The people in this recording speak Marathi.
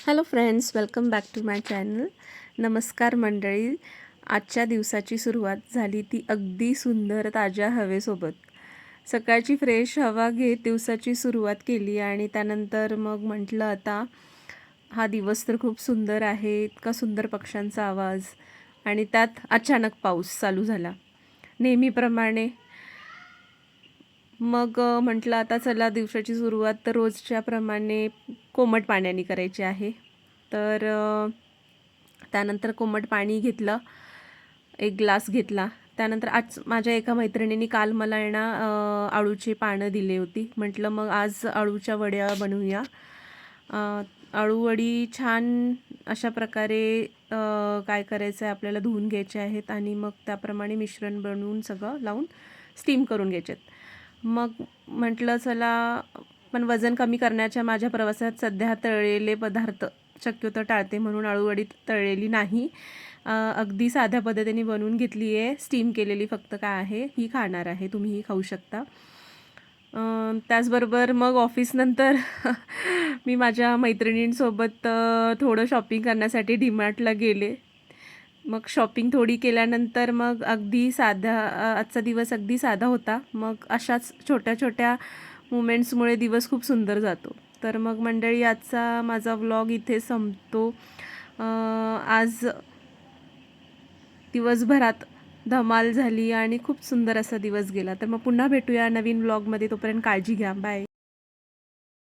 Hello friends, welcome back to my channel. नमस्कार मंडळी. आजच्या दिवसाची सुरुवात झाली ती अगदी सुंदर ताज्या हवेसोबत. सकाळची फ्रेश हवा घेत दिवसाची सुरुवात केली आणि त्यानंतर मग म्हटलं आता हा दिवस तर खूप सुंदर आहे. इतका सुंदर पक्ष्यांचा आवाज आणि त्यात अचानक पाऊस चालू झाला नेहमीप्रमाणे. मग म्हटलं आता चला दिवसाची सुरुवात तर रोजच्याप्रमाणे कोमट पाण्याने करायची आहे. तर त्यानंतर कोमट पाणी घेतलं, एक ग्लास घेतला. त्यानंतर आज माझ्या एका मैत्रिणीने काल मला आहे ना अळूची पानं दिली होती. म्हटलं मग आज अळूच्या वड्या बनवूया. अळूवडी छान अशा प्रकारे काय करायचं आहे, आपल्याला धुवून घ्यायचे आहेत आणि मग त्याप्रमाणे मिश्रण बनवून सगळं लावून स्टीम करून घ्यायचे आहेत. मग म्हटलं चला, पण वजन कमी करण्याच्या माझ्या प्रवासात सध्या तळलेले पदार्थ शक्यतो टाळते म्हणून अळूवडी तळलेली नाही, अगदी साध्या पद्धतीने बनवून घेतली आहे. स्टीम केलेली फक्त काय आहे ही खाणार आहे, तुम्हीही खाऊ शकता. त्याचबरोबर मग ऑफिसनंतर मी माझ्या मैत्रिणींसोबत थोडं शॉपिंग करण्यासाठी डीमार्टला गेले. मग शॉपिंग थोडी केल्यानंतर मग अगदी साधा आजचा दिवस अगदी साधा होता. मग अशाच छोट्या छोट्या मुमेंट्समुळे दिवस खूप सुंदर जातो. तर मग मंडळी, आजचा माझा व्लॉग इथे संपतो. आज दिवसभरात धमाल झाली आणि खूप सुंदर असा दिवस गेला. तर मग पुन्हा भेटूया नवीन व्लॉगमध्ये. तोपर्यंत काळजी घ्या. बाय.